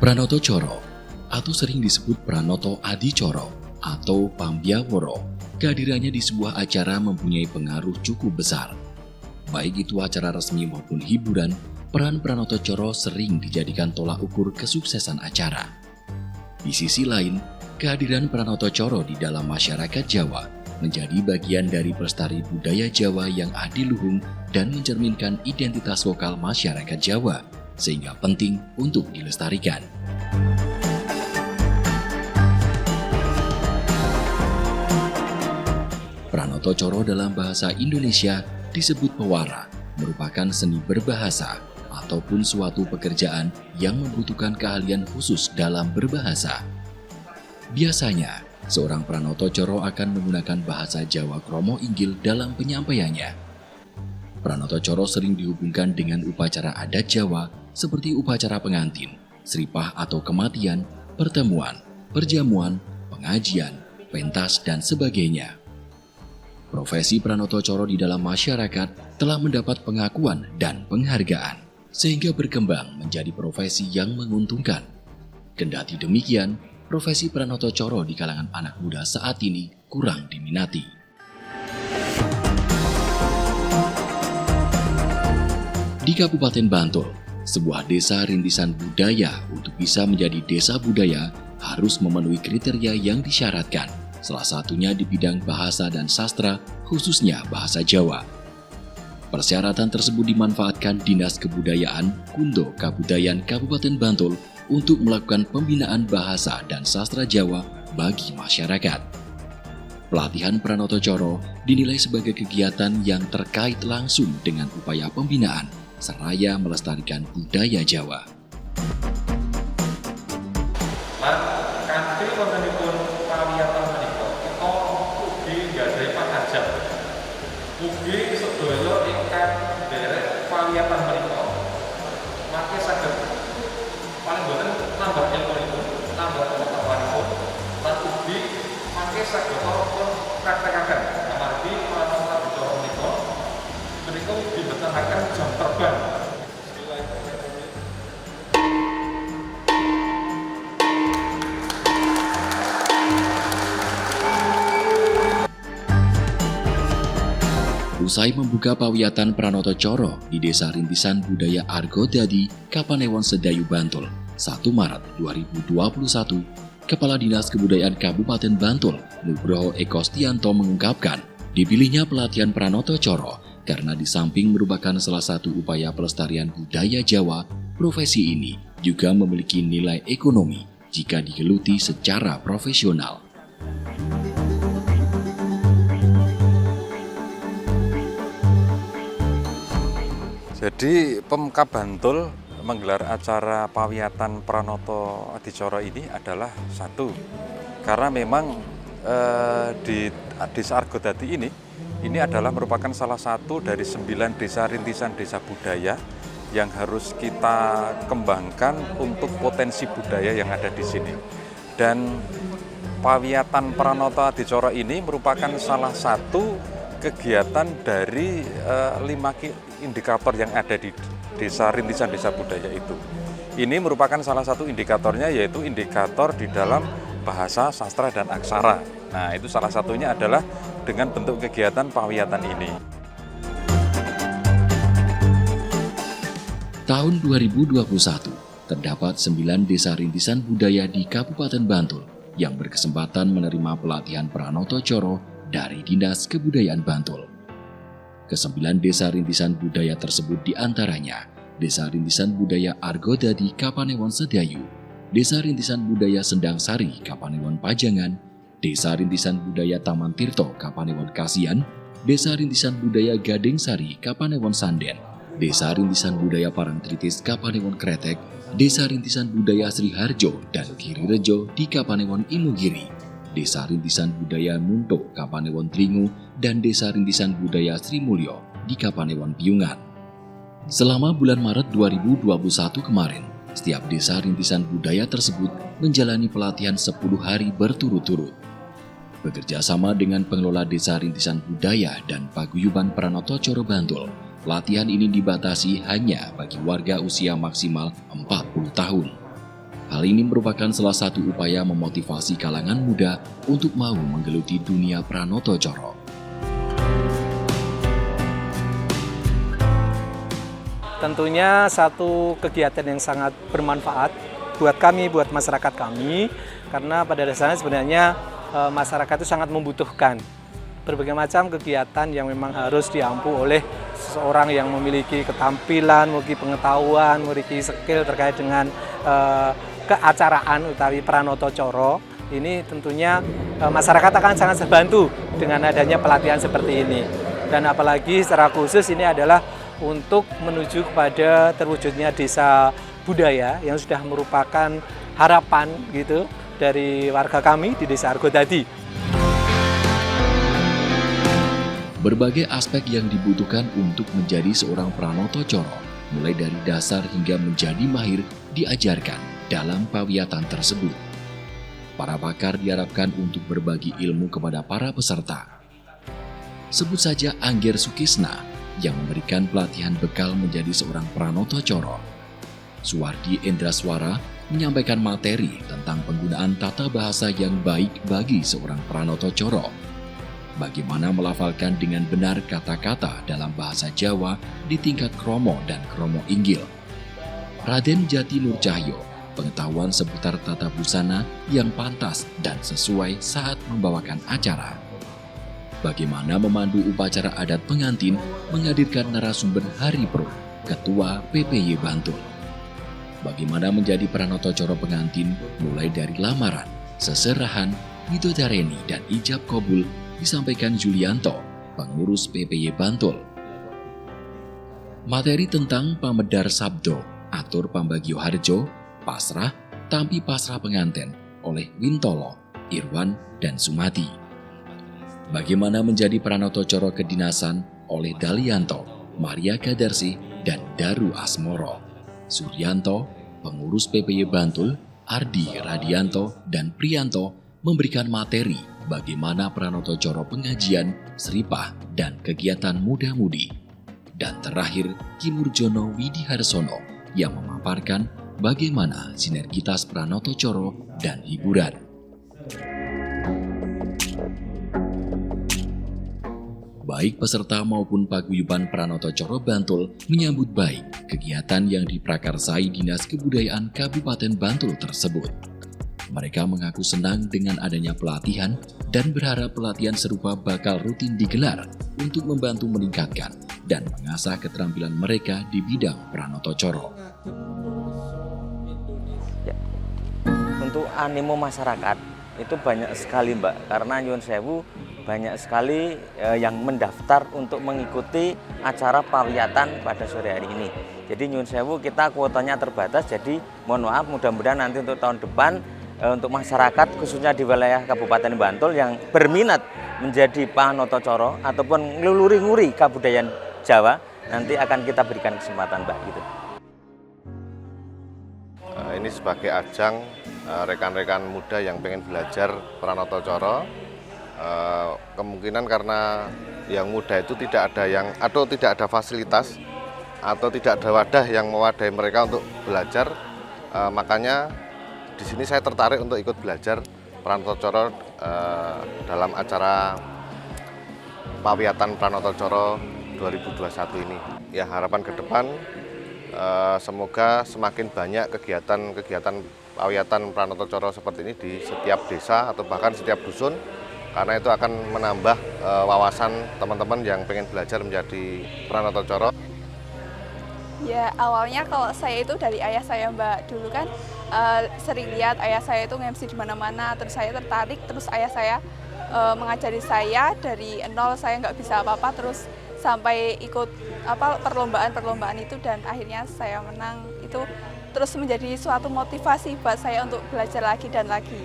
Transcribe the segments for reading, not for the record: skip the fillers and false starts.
Pranoto Coro atau sering disebut Pranoto Adicoro atau Pambyaworo, kehadirannya di sebuah acara mempunyai pengaruh cukup besar. Baik itu acara resmi maupun hiburan, peran Pranoto Coro sering dijadikan tolak ukur kesuksesan acara. Di sisi lain, kehadiran Pranoto Coro di dalam masyarakat Jawa menjadi bagian dari pelestari budaya Jawa yang adiluhung dan mencerminkan identitas lokal masyarakat Jawa, sehingga penting untuk dilestarikan. Pranoto Coro dalam bahasa Indonesia disebut pewara, merupakan seni berbahasa ataupun suatu pekerjaan yang membutuhkan keahlian khusus dalam berbahasa. Biasanya, seorang Pranoto Coro akan menggunakan bahasa Jawa Kromo Inggil dalam penyampaiannya. Pranoto Coro sering dihubungkan dengan upacara adat Jawa seperti upacara pengantin, seripah atau kematian, pertemuan, perjamuan, pengajian, pentas, dan sebagainya. Profesi Pranoto Coro di dalam masyarakat telah mendapat pengakuan dan penghargaan, sehingga berkembang menjadi profesi yang menguntungkan. Kendati demikian, profesi Pranoto Coro di kalangan anak muda saat ini kurang diminati. Di Kabupaten Bantul, sebuah desa rintisan budaya untuk bisa menjadi desa budaya harus memenuhi kriteria yang disyaratkan. Salah satunya di bidang bahasa dan sastra, khususnya bahasa Jawa. Persyaratan tersebut dimanfaatkan Dinas Kebudayaan Kundo Kabudayan Kabupaten Bantul untuk melakukan pembinaan bahasa dan sastra Jawa bagi masyarakat. Pelatihan Pranoto Coro dinilai sebagai kegiatan yang terkait langsung dengan upaya pembinaan seraya melestarikan budaya Jawa. Kanthi wontenipun pawiyatan menika kita ugi nggadahi pangajap. Ugi sedaya ingkang nderek pawiyatan menika mangke saged paling boten nambah ilmunipun, nambah pengetahuanipun, lan ugi mangke saged pun praktekaken. Amargi Pranoto Coro menika dibetahaken jam terbang. Usai membuka pawiyatan Pranoto Coro di Desa Rintisan Budaya Argodadi, Kapanewon Sedayu, Bantul, 1 Maret 2021, Kepala Dinas Kebudayaan Kabupaten Bantul, Nugroho Eko Stianto mengungkapkan, dipilihnya pelatihan Pranoto Coro karena di samping merupakan salah satu upaya pelestarian budaya Jawa, profesi ini juga memiliki nilai ekonomi jika digeluti secara profesional. Jadi Pemkab Bantul menggelar acara pawiyatan Pranoto Adicoro ini adalah satu, karena memang di Desa Argodadi ini adalah merupakan salah satu dari 9 desa rintisan desa budaya yang harus kita kembangkan untuk potensi budaya yang ada di sini. Dan pawiyatan Pranoto Adicoro ini merupakan salah satu kegiatan dari 5 indikator yang ada di desa rintisan desa budaya itu. Ini merupakan salah satu indikatornya, yaitu indikator di dalam bahasa, sastra, dan aksara. Nah, itu salah satunya adalah dengan bentuk kegiatan pawiyatan ini. Tahun 2021, terdapat 9 desa rintisan budaya di Kabupaten Bantul yang berkesempatan menerima pelatihan Pranoto Coro dari Dinas Kebudayaan Bantul. Ke-9 desa rintisan budaya tersebut diantaranya Desa Rintisan Budaya Argodadi Kapanewon Sedayu, Desa Rintisan Budaya Sendang Sari Kapanewon Pajangan, Desa Rintisan Budaya Taman Tirto Kapanewon Kasian, Desa Rintisan Budaya Gading Sari Kapanewon Sanden, Desa Rintisan Budaya Parangtritis Kapanewon Kretek, Desa Rintisan Budaya Sri Harjo dan Girirejo di Kapanewon Imogiri, Desa Rintisan Budaya Munto Kapanewon Tringu, dan Desa Rintisan Budaya Sri Mulyo di Kapanewon Piungan. Selama bulan Maret 2021 kemarin, setiap desa rintisan budaya tersebut menjalani pelatihan 10 hari berturut-turut. Bekerja sama dengan pengelola Desa Rintisan Budaya dan Paguyuban Pranoto Coro Bantul, pelatihan ini dibatasi hanya bagi warga usia maksimal 40 tahun. Hal ini merupakan salah satu upaya memotivasi kalangan muda untuk mau menggeluti dunia Pranoto Coro. Tentunya satu kegiatan yang sangat bermanfaat buat kami, buat masyarakat kami, karena pada dasarnya sebenarnya masyarakat itu sangat membutuhkan berbagai macam kegiatan yang memang harus diampu oleh seseorang yang memiliki ketampilan, memiliki pengetahuan, memiliki skill terkait dengan keacaraan utawi Pranoto Coro. Ini tentunya masyarakat akan sangat terbantu dengan adanya pelatihan seperti ini. Dan apalagi secara khusus ini adalah untuk menuju kepada terwujudnya desa budaya yang sudah merupakan harapan gitu dari warga kami di Desa Argodadi. Berbagai aspek yang dibutuhkan untuk menjadi seorang Pranoto Coro, mulai dari dasar hingga menjadi mahir, diajarkan dalam pawiatan tersebut. Para pakar diharapkan untuk berbagi ilmu kepada para peserta. Sebut saja Angger Sukisna yang memberikan pelatihan bekal menjadi seorang Pranoto Coro. Suwardi Endraswara menyampaikan materi tentang penggunaan tata bahasa yang baik bagi seorang Pranoto Coro. Bagaimana melafalkan dengan benar kata-kata dalam bahasa Jawa di tingkat kromo dan kromo inggil. Raden Jati Nur Cahyo, pengetahuan seputar tata busana yang pantas dan sesuai saat membawakan acara. Bagaimana memandu upacara adat pengantin menghadirkan narasumber Hari Pro, Ketua PPY Bantul. Bagaimana menjadi Pranoto Coro pengantin mulai dari lamaran, seserahan, midodareni, dan ijab kabul disampaikan Julianto, pengurus PPY Bantul. Materi tentang pamedar sabdo, atur pambagio harjo, pasrah, tampi pasrah penganten oleh Wintolo, Irwan, dan Sumati. Bagaimana menjadi Pranoto Coro kedinasan oleh Dalianto, Maria Kadarsi, dan Daru Asmoro. Suryanto, pengurus PPY Bantul, Ardi Radianto, dan Prianto memberikan materi bagaimana Pranoto Coro pengajian, seripah, dan kegiatan muda-mudi. Dan terakhir, Ki Murjono Widiharsono yang memaparkan bagaimana sinergitas Pranoto Coro dan hiburan. Baik peserta maupun paguyuban Pranoto Coro Bantul menyambut baik kegiatan yang diprakarsai Dinas Kebudayaan Kabupaten Bantul tersebut. Mereka mengaku senang dengan adanya pelatihan dan berharap pelatihan serupa bakal rutin digelar untuk membantu meningkatkan dan mengasah keterampilan mereka di bidang Pranoto Coro. Ya. Untuk animo masyarakat itu banyak sekali Mbak, karena nyuwun sewu banyak sekali yang mendaftar untuk mengikuti acara pawiatan pada sore hari ini. Jadi nyuwun sewu kita kuotanya terbatas, jadi mohon maaf mudah-mudahan nanti untuk tahun depan untuk masyarakat khususnya di wilayah Kabupaten Bantul yang berminat menjadi Pranoto Coro ataupun ngeluluri-nguri kebudayaan Jawa, nanti akan kita berikan kesempatan Mbak gitu. Ini sebagai ajang rekan-rekan muda yang pengen belajar Pranoto Coro. Kemungkinan karena yang muda itu tidak ada fasilitas atau tidak ada wadah yang mewadahi mereka untuk belajar, makanya di sini saya tertarik untuk ikut belajar Pranoto Coro dalam acara pawiatan Pranoto Coro 2021 ini. Ya, harapan ke depan semoga semakin banyak kegiatan pawiatan Pranoto Coro seperti ini di setiap desa atau bahkan setiap dusun, karena itu akan menambah wawasan teman-teman yang pengen belajar menjadi Pranoto Coro. Ya, awalnya kalau saya itu dari ayah saya Mbak. Dulu kan sering lihat ayah saya itu nge-MC di mana-mana, terus saya tertarik, terus ayah saya mengajari saya dari nol, saya nggak bisa apa-apa, terus sampai ikut perlombaan itu dan akhirnya saya menang. Itu terus menjadi suatu motivasi buat saya untuk belajar lagi dan lagi.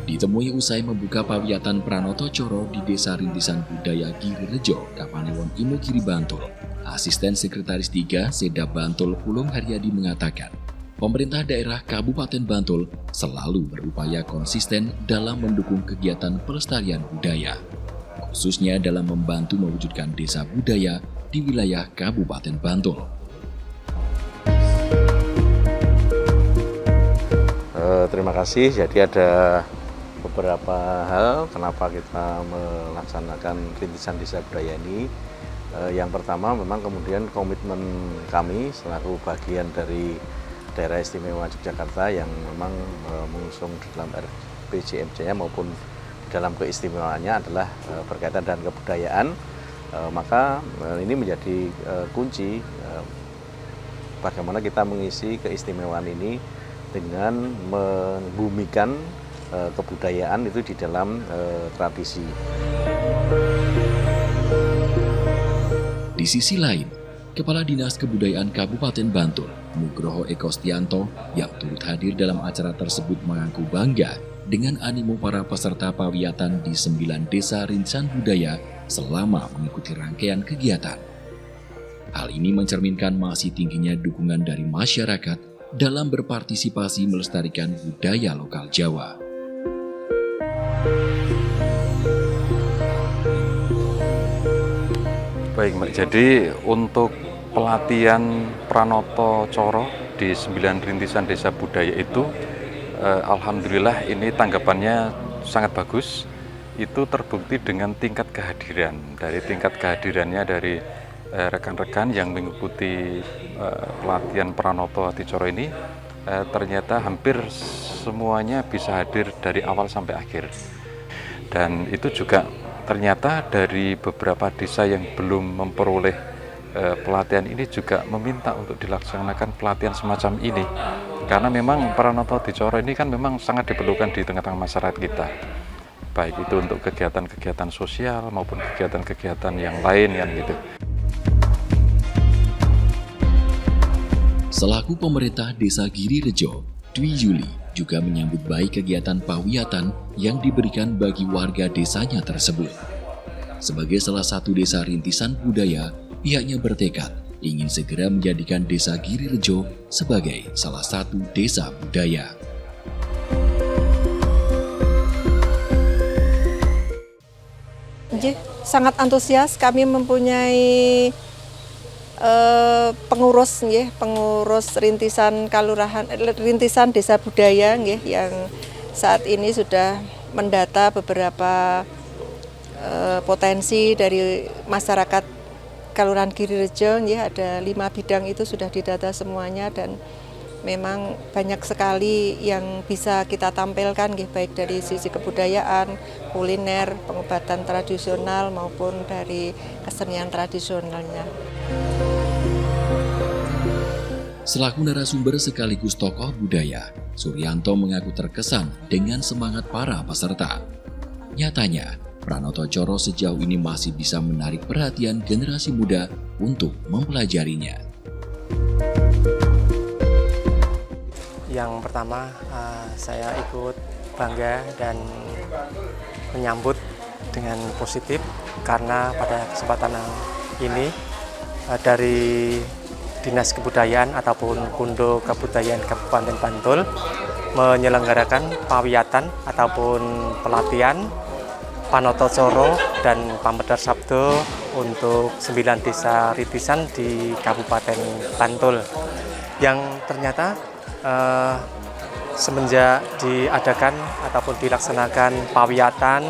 Ditemui usai membuka pawiatan Pranoto Coro di Desa Rintisan Budaya Girirejo, Kapanewon Imogiri Bantul, Asisten Sekretaris 3 Sedap Bantul Pulung Haryadi mengatakan, pemerintah daerah Kabupaten Bantul selalu berupaya konsisten dalam mendukung kegiatan pelestarian budaya, khususnya dalam membantu mewujudkan desa budaya di wilayah Kabupaten Bantul. Terima kasih. Jadi ada beberapa hal kenapa kita melaksanakan rintisan desa budaya ini. Yang pertama memang kemudian komitmen kami selaku bagian dari Daerah Istimewa Yogyakarta yang memang mengusung dalam RPJMD maupun dalam keistimewaannya adalah berkaitan dengan kebudayaan. Maka ini menjadi kunci bagaimana kita mengisi keistimewaan ini dengan membumikan kebudayaan itu di dalam tradisi. Di sisi lain, Kepala Dinas Kebudayaan Kabupaten Bantul, Nugroho Eko Stianto, yang turut hadir dalam acara tersebut mengaku bangga dengan animo para peserta pawiatan di 9 desa rintisan budaya selama mengikuti rangkaian kegiatan. Hal ini mencerminkan masih tingginya dukungan dari masyarakat dalam berpartisipasi melestarikan budaya lokal Jawa. Baik Mbak, jadi untuk pelatihan Pranoto Coro di 9 rintisan desa budaya itu alhamdulillah ini tanggapannya sangat bagus. Itu terbukti dengan tingkat kehadiran. Dari tingkat kehadirannya dari rekan-rekan yang mengikuti pelatihan Pranoto Coro ini ternyata hampir semuanya bisa hadir dari awal sampai akhir. Dan itu juga ternyata dari beberapa desa yang belum memperoleh pelatihan ini juga meminta untuk dilaksanakan pelatihan semacam ini. Karena memang Pranoto Coro ini kan memang sangat diperlukan di tengah-tengah masyarakat kita. Baik itu untuk kegiatan-kegiatan sosial maupun kegiatan-kegiatan yang lain kan gitu. Selaku pemerintah Desa Giri Rejo, Dwi Yuli juga menyambut baik kegiatan pawiatan yang diberikan bagi warga desanya tersebut. Sebagai salah satu desa rintisan budaya, pihaknya bertekad ingin segera menjadikan Desa Giri Rejo sebagai salah satu desa budaya. Sangat antusias, kami mempunyai pengurus rintisan kalurahan, rintisan desa budaya yang saat ini sudah mendata beberapa potensi dari masyarakat Kelurahan Giri Rejo. Ada 5 bidang itu sudah didata semuanya dan memang banyak sekali yang bisa kita tampilkan, baik dari sisi kebudayaan, kuliner, pengobatan tradisional maupun dari kesenian tradisionalnya. Selaku narasumber sekaligus tokoh budaya, Suryanto mengaku terkesan dengan semangat para peserta. Nyatanya, Pranoto Coro sejauh ini masih bisa menarik perhatian generasi muda untuk mempelajarinya. Yang pertama, saya ikut bangga dan menyambut dengan positif karena pada kesempatan ini dari Dinas Kebudayaan ataupun Kundo Kebudayaan Kabupaten Bantul menyelenggarakan pawiatan ataupun pelatihan Pranoto Coro dan Pamedar Sabdo untuk 9 desa rintisan di Kabupaten Bantul yang ternyata semenjak diadakan ataupun dilaksanakan pawiatan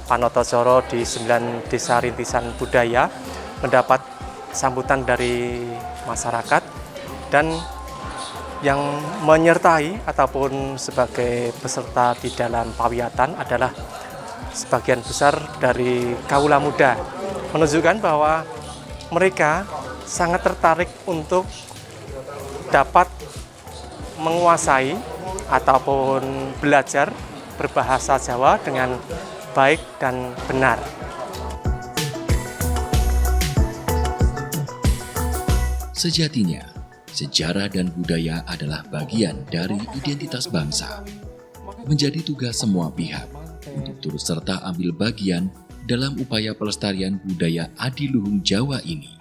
Pranoto Coro di 9 desa rintisan budaya mendapat sambutan dari masyarakat dan yang menyertai ataupun sebagai peserta di dalam pawiatan adalah sebagian besar dari kaula muda, menunjukkan bahwa mereka sangat tertarik untuk dapat menguasai ataupun belajar berbahasa Jawa dengan baik dan benar. Sejatinya, sejarah dan budaya adalah bagian dari identitas bangsa. Menjadi tugas semua pihak untuk turut serta ambil bagian dalam upaya pelestarian budaya adiluhung Jawa ini.